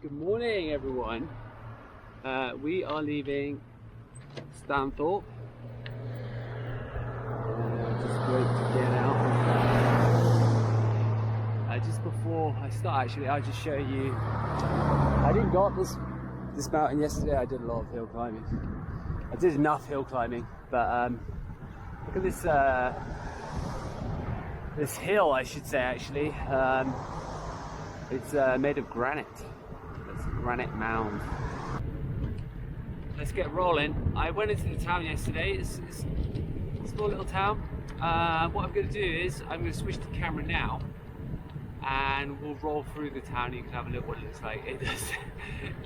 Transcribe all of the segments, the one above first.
Good morning, everyone. We are leaving Stanthorpe. Just wait to get out. Just before I start, actually, I'll just show you. I didn't go up this mountain yesterday. I did a lot of hill climbing. I did enough hill climbing, but look at this hill, I should say. Actually, it's made of granite. It's a granite mound. Let's get rolling. I went into the town yesterday. It's a small little town. What I'm going to do is I'm going to switch the camera now, and we'll roll through the town. You can have a look what it looks like. It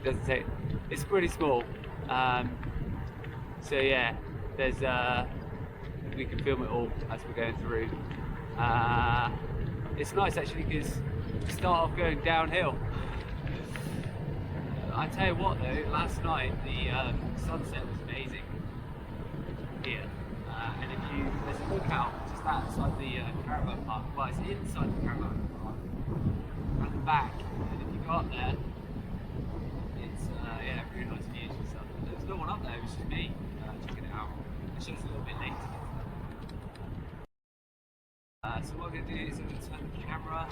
doesn't take. It's pretty small. So yeah, there's we can film it all as we're going through. It's nice actually because we start off going downhill. I tell you what though, last night the sunset was amazing here, and if you there's a lookout just outside the caravan park. Well, it's inside the caravan park at the back, and if you go up there, it's yeah, really nice views and stuff. There's no one up there, it's just me checking it out. It's just a little bit late. So what I'm going to do is I'm going to turn the camera,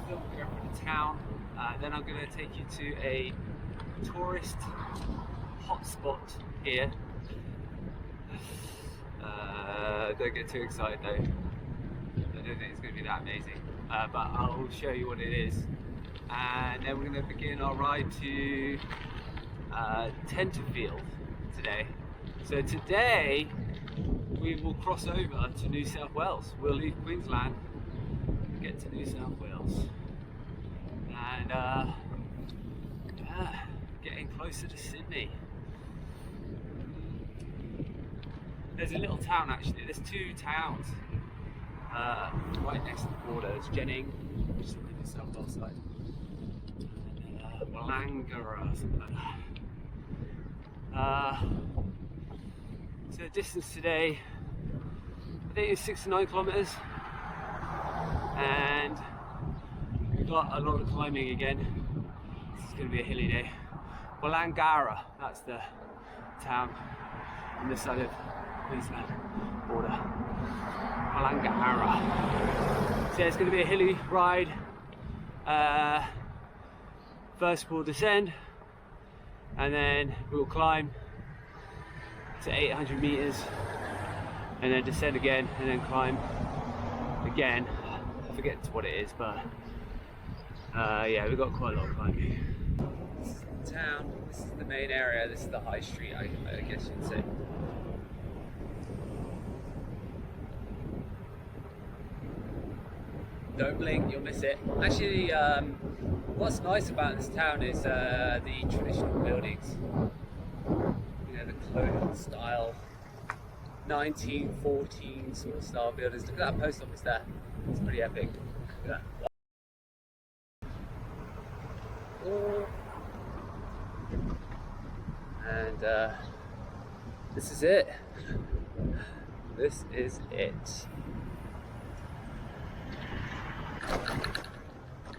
film over the town, then I'm going to take you to a tourist hotspot here. Don't get too excited though, I don't think it's going to be that amazing, but I'll show you what it is, and then we're going to begin our ride to Tenterfield today. So today we will cross over to New South Wales. We'll leave Queensland and get to New South Wales. And yeah, getting closer to Sydney. There's a little town actually, there's two towns right next to the border. There's Jennings, which is on the South Wales side, and Wallanga or something like that. So the distance today, I think it's 6 to 9 kilometres, and we've got a lot of climbing again. This is going to be a hilly day. Wallanga, that's the town on this side of Queensland border. Wallanga. So it's going to be a hilly ride. First we'll descend, and then we'll climb to 800 meters, and then descend again, and then climb again. I forget what it is, but yeah, we've got quite a lot of climbing. This is the town, this is the main area, this is the high street, I guess you'd say. Don't blink, you'll miss it. Actually, what's nice about this town is the traditional buildings. The colonial style 1914 sort of style buildings. Look at that post office there, it's pretty epic. Look at that. And this is it. This is it.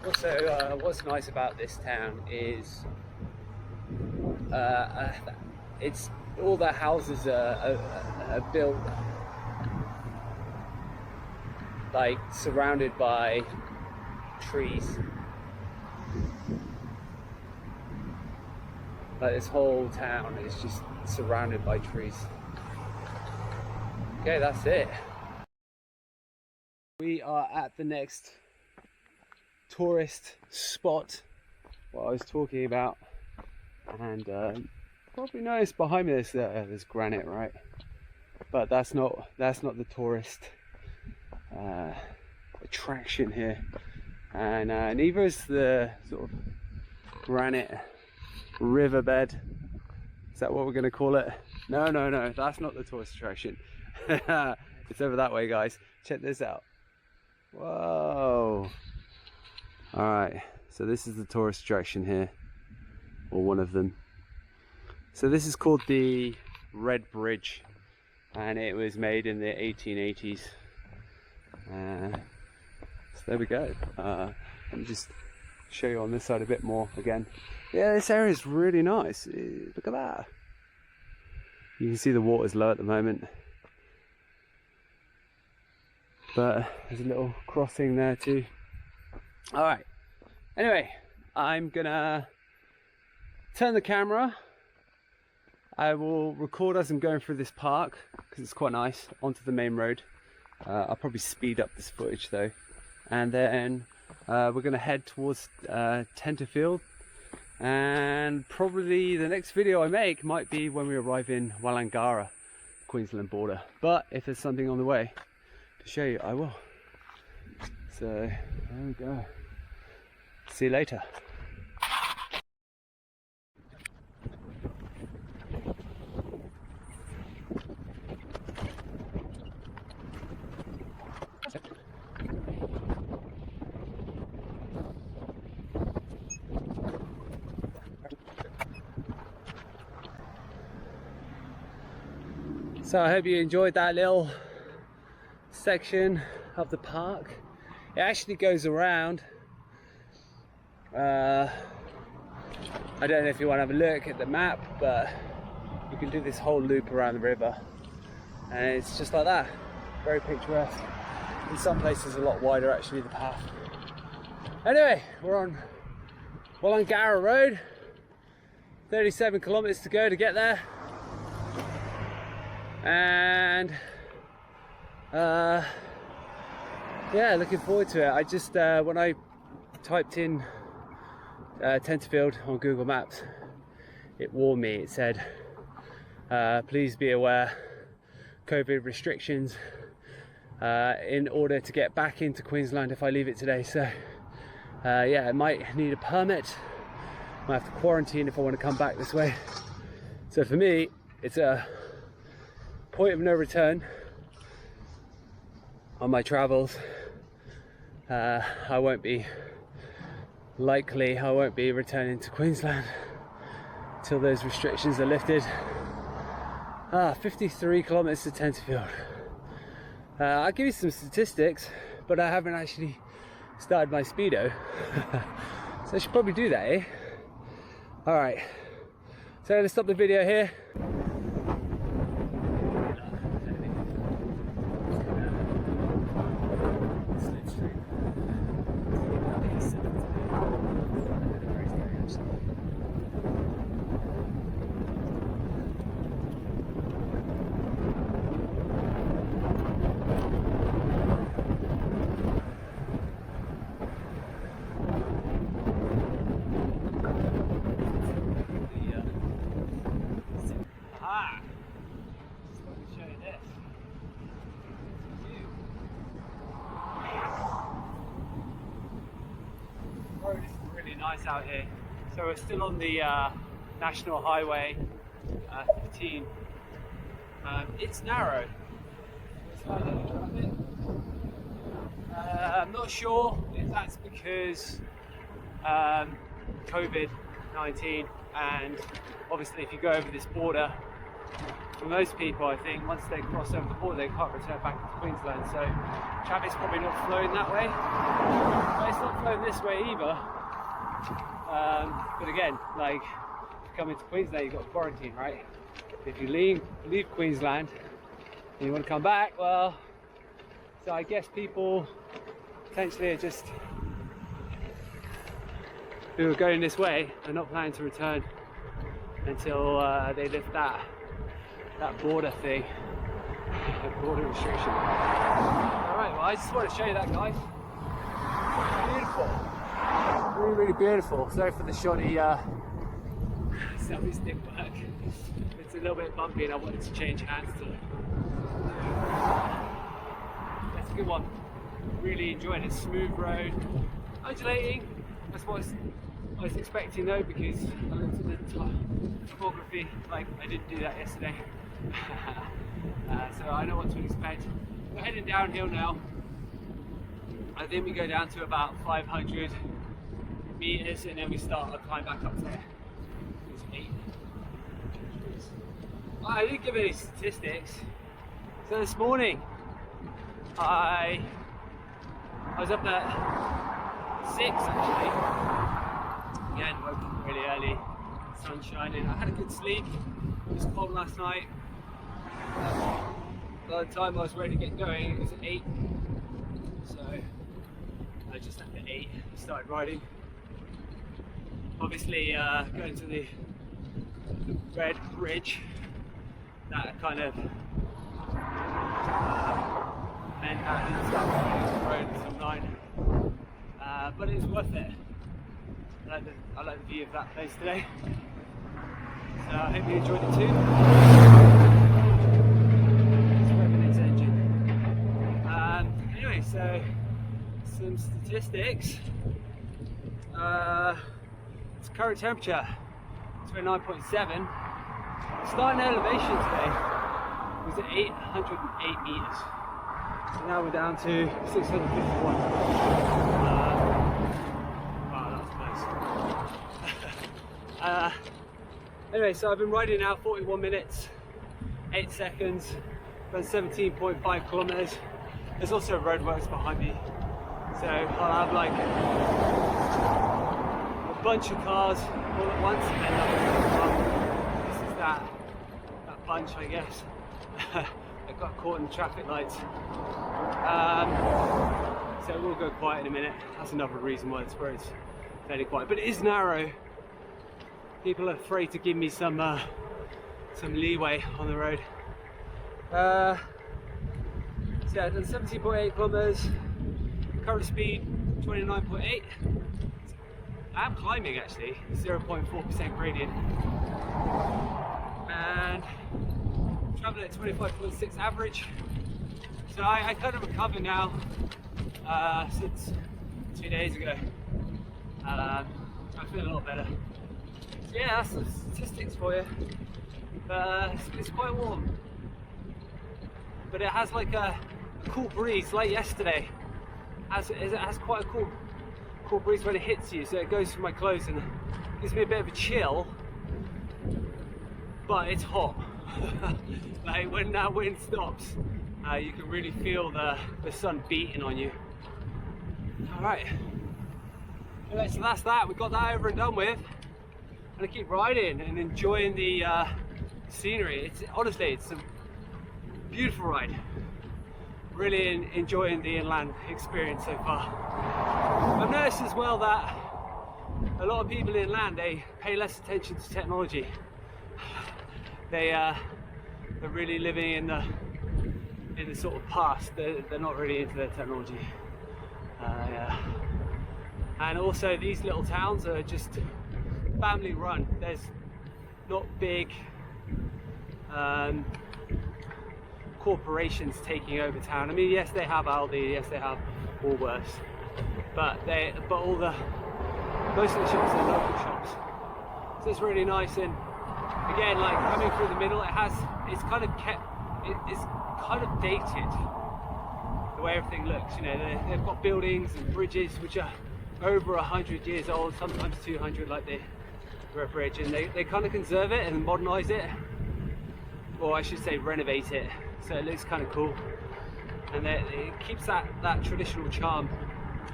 Also, what's nice about this town is it's all the houses are built like surrounded by trees. Like this whole town is just surrounded by trees. Okay, that's it. We are at the next tourist spot, what I was talking about, and probably noticed behind me there's granite, right? But that's not the tourist attraction here, and neither is the sort of granite riverbed. Is that what we're going to call it? No, that's not the tourist attraction. It's over that way, guys. Check this out. Whoa. Alright, so this is the tourist attraction here, or one of them. So this is called the Red Bridge, and it was made in the 1880s. So there we go. Let me just Show you on this side a bit more again. Yeah, this area is really nice. Look at that. You can see the water's low at the moment, but there's a little crossing there too. All right, anyway, I'm gonna turn the camera. I will record as I'm going through this park because it's quite nice, onto the main road. I'll probably speed up this footage though, and then we're gonna head towards Tenterfield, and probably the next video I make might be when we arrive in Wollongara, Queensland border. But if there's something on the way to show you, I will. So there we go. See you later. So I hope you enjoyed that little section of the park. It actually goes around. I don't know if you want to have a look at the map, but you can do this whole loop around the river, and it's just like that. Very picturesque. In some places a lot wider actually, the path. Anyway, we're on Wollongara Road. 37 kilometers to go to get there. And yeah, looking forward to it. I just when I typed in Tenterfield on Google Maps, it warned me. It said please be aware, COVID restrictions in order to get back into Queensland if I leave it today. So yeah, I might need a permit, might have to quarantine if I want to come back this way. So for me, it's a point of no return on my travels. I won't be returning to Queensland till those restrictions are lifted. 53 kilometers to Tenterfield. I'll give you some statistics, but I haven't actually started my speedo. So I should probably do that, eh? Alright, so I'm gonna stop the video here. Road is really nice out here. So we're still on the National Highway 15. It's narrow. I'm not sure if that's because COVID-19, and obviously if you go over this border, for most people I think once they cross over the border they can't return back to Queensland, so traffic's probably not flowing that way, but it's not flowing this way either. But again, like, if you come into Queensland you've got to quarantine, right? If you leave Queensland and you want to come back, well, so I guess people potentially are just, who are going this way are not planning to return until they lift that border thing, that border restriction. Alright, well I just want to show you that, guys. Beautiful. Really, really beautiful. Sorry for the shoddy selfie stick work. It's a little bit bumpy and I wanted to change hands to it. That's a good one. Really enjoying it. Smooth road. Undulating. That's what I was expecting though, because I looked at the topography, like I didn't do that yesterday. So I know what to expect. We're heading downhill now. I think we go down to about 500 meters and then we start to climb back up there. It's 8. I didn't give any statistics. So this morning I was up at 6 actually. Again, woke up really early, sun shining. I had a good sleep. It was cold last night. By the time I was ready to get going, it was 8. So I just after 8 started riding. Obviously, going to the red ridge, that kind of meant that I didn't start riding the road until 9. But it was worth it. I like the view of that place today. So I hope you enjoyed it too. It's revving its engine. Anyway, so some statistics. Its current temperature, 29.7. Starting elevation today was at 808 meters. So now we're down to 651. Wow, that was close. Anyway, so I've been riding now 41 minutes, 8 seconds, done 17.5 kilometers. There's also roadworks behind me, so I'll have like a bunch of cars all at once, and then this is that bunch, I guess. I got caught in the traffic lights, so we'll go quiet in a minute. That's another reason why this road's fairly quiet, but it is narrow. People are afraid to give me some leeway on the road. So yeah, I've done 17.8 kilometers, current speed 29.8. I'm climbing actually, 0.4% gradient, and traveling at 25.6 average. So I kind of recovered now since 2 days ago. I feel a lot better. So yeah, that's some statistics for you. It's quite warm, but it has like a cool breeze, like yesterday. It has quite a cool breeze when it hits you, so it goes through my clothes and gives me a bit of a chill. But it's hot. Like when that wind stops, you can really feel the sun beating on you. All right. Anyway, so that's that. We got that over and done with. I'm gonna keep riding and enjoying the scenery. Honestly, it's a beautiful ride. Really enjoying the inland experience so far. I've noticed as well that a lot of people inland, they pay less attention to technology. They're really living in the sort of past. They're not really into their technology. Yeah. And also, these little towns are just family run. There's not big corporations taking over town. I mean, yes, they have Aldi, yes, they have Woolworths, but most of the shops are local shops. So it's really nice, and again, like coming through the middle, it's kind of dated the way everything looks. You know, they've got buildings and bridges which are over 100 years old, sometimes 200, like the River Bridge, and they kind of conserve it and modernise it, or I should say renovate it, so it looks kind of cool, and it keeps that traditional charm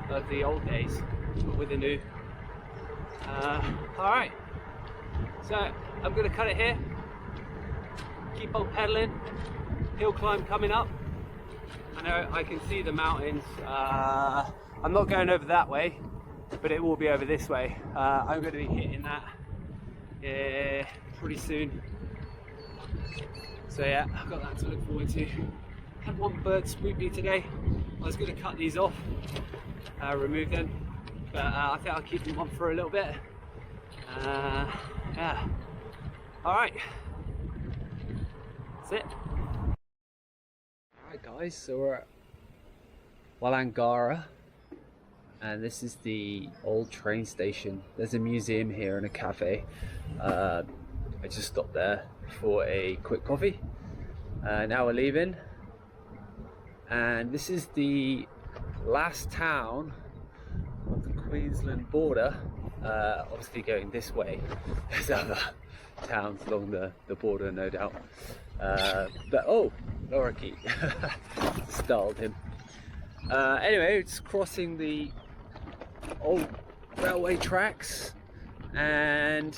of the old days with the new. Alright, so I'm going to cut it here, keep on pedaling, hill climb coming up. I know I can see the mountains. I'm not going over that way, but it will be over this way. I'm going to be hitting that pretty soon. So yeah, I've got that to look forward to. Had one bird swoop me today. I was going to cut these off, remove them, but I think I'll keep them on for a little bit. Yeah. Alright. That's it. Alright guys, so we're at Walangara, and this is the old train station. There's a museum here and a cafe. I just stopped there for a quick coffee. Now we're leaving, and this is the last town of the Queensland border. Obviously going this way, there's other towns along the border, no doubt. But oh, lorikeet, startled him. Anyway, it's crossing the old railway tracks, and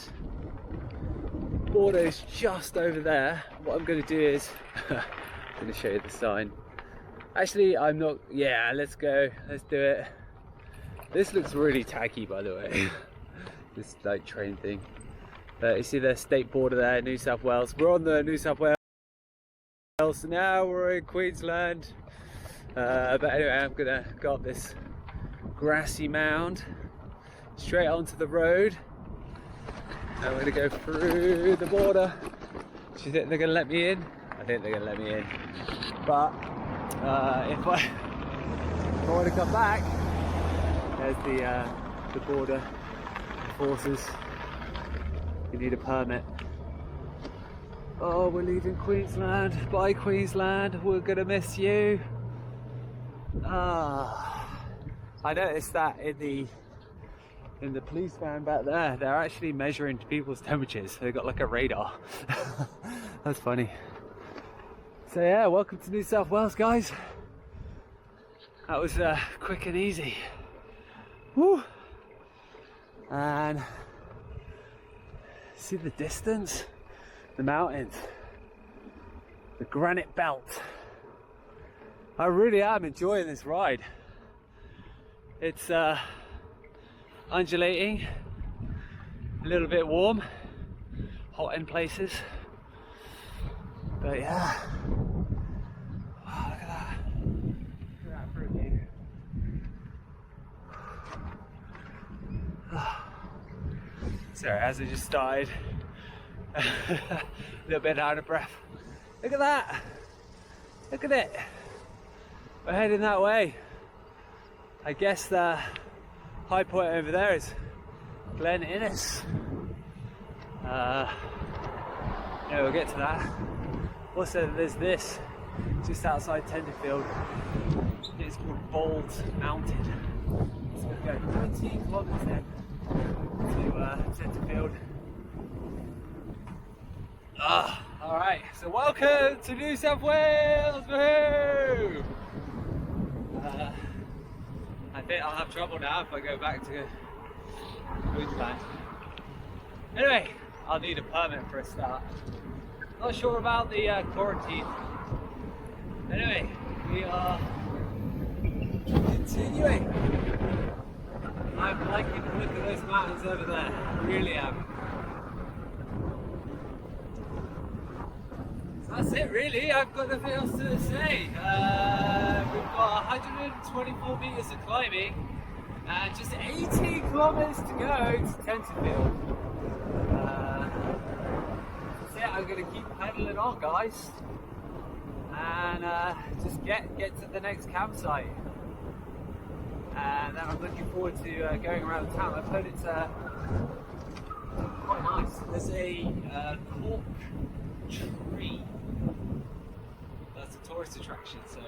border is just over there. What I'm going to do is I'm going to show you the sign. Actually, I'm not. Yeah, let's go. Let's do it. This looks really tacky, by the way. This like train thing. But you see the state border there, New South Wales. We're on the New South Wales. So now we're in Queensland. But anyway, I'm gonna go up this grassy mound straight onto the road. And we're gonna go through the border. Do you think they're gonna let me in? I think they're gonna let me in. But if I want to come back, there's the border forces. You need a permit. Oh, we're leaving Queensland. Bye Queensland, we're gonna miss you. I noticed that in the police van back there, they're actually measuring people's temperatures. They've got like a radar. That's funny. So yeah, welcome to New South Wales, guys. That was quick and easy. Woo! And see the distance, the mountains, the granite belt. I really am enjoying this ride. It's undulating, a little bit warm, hot in places, but yeah. Wow, look at that. Look at that fruit view. Sorry, as I just started, a little bit out of breath. Look at that. Look at it. We're heading that way. I guess the high point over there is Glen Innes. Yeah, we'll get to that. Also, there's this just outside Tenterfield. It's called Bald Mountain. It's going to go 19 kilometers then to Tenterfield. Alright, so welcome to New South Wales! Woohoo! I think I'll have trouble now if I go back to Queensland. Anyway, I'll need a permit for a start. Not sure about the quarantine. Anyway, we are continuing. I'm liking the look of those mountains over there. Really am. So that's it really, I've got nothing else to say. We've got 124 metres of climbing and just 18 kilometres to go to Tenterfield. So yeah, I'm going to keep pedaling on, guys, and just get to the next campsite. And then I'm looking forward to going around town. I've heard it's quite nice. There's a cork tree. That's a tourist attraction, so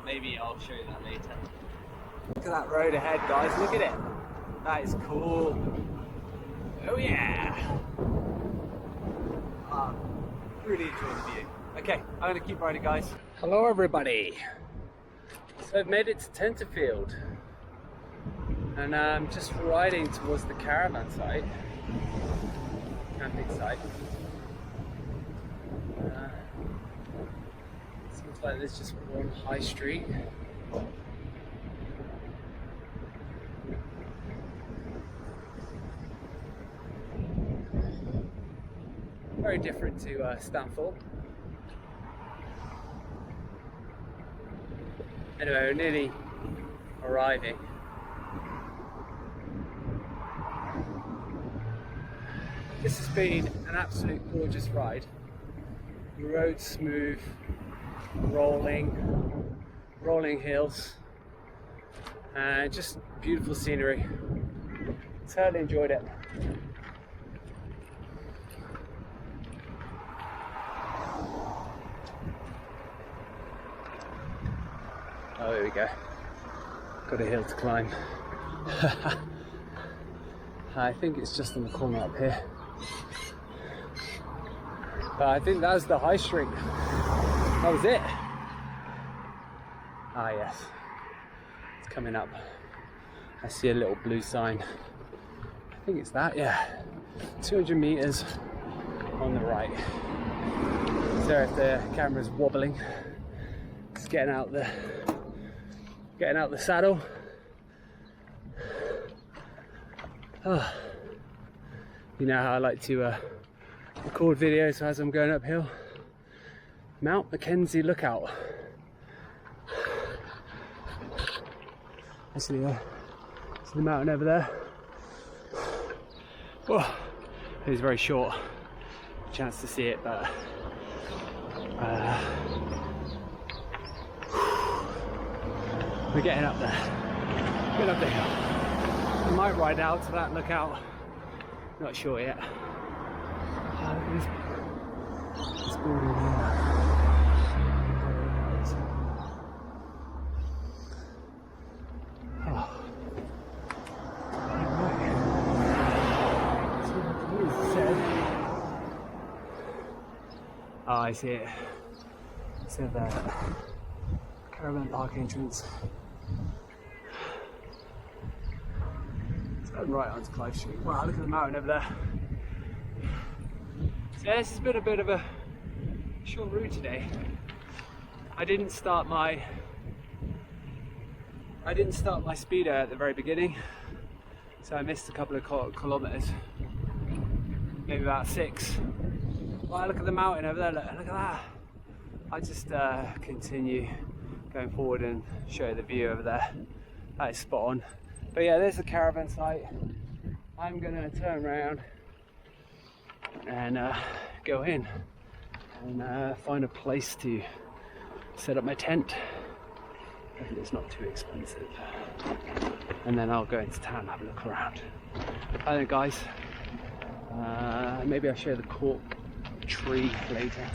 maybe I'll show you that later. Look at that road ahead, guys. Look at it. That is cool. Oh yeah. Really enjoy the view. Okay, I'm going to keep riding, guys. Hello, everybody. So I've made it to Tenterfield. And I'm just riding towards the caravan site, camping site. Seems like there's just one high street. Very different to Stanthorpe. Anyway, we're nearly arriving. This has been an absolute gorgeous ride. The road's smooth, rolling hills, and just beautiful scenery. Totally enjoyed it. Oh, here we go. Got a hill to climb. I think it's just on the corner up here. But I think that was the high street. That was it. Ah yes, it's coming up. I see a little blue sign. I think it's that, yeah. 200 meters on the right. So if the camera's wobbling, just getting out the saddle. Oh. You know how I like to record videos as I'm going uphill. Mount Mackenzie Lookout. I see the mountain over there. Oh, it was very short chance to see it, but we're getting up there. Getting up the hill. I might ride out to that lookout. Not sure yet. Look at this building here. Oh, I see it. So the caravan park entrance. It's going right onto Clive Street. Wow, look at the mountain over there. So this has been a bit of a short route today. I didn't start my speedo at the very beginning, so I missed a couple of kilometers, maybe about 6. Wow, look at the mountain over there, look at that. I just continue going forward and show you the view over there. That is spot on. But yeah, there's the caravan site. I'm gonna turn around and go in and find a place to set up my tent. I think it's not too expensive. And then I'll go into town and have a look around. I don't know, guys. Maybe I'll show the cork tree later.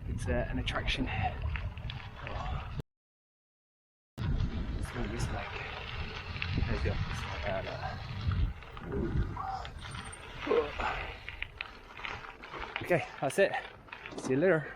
It's an attraction here. Oh. It's not this lake. There's the opposite side there. Okay, that's it. See you later.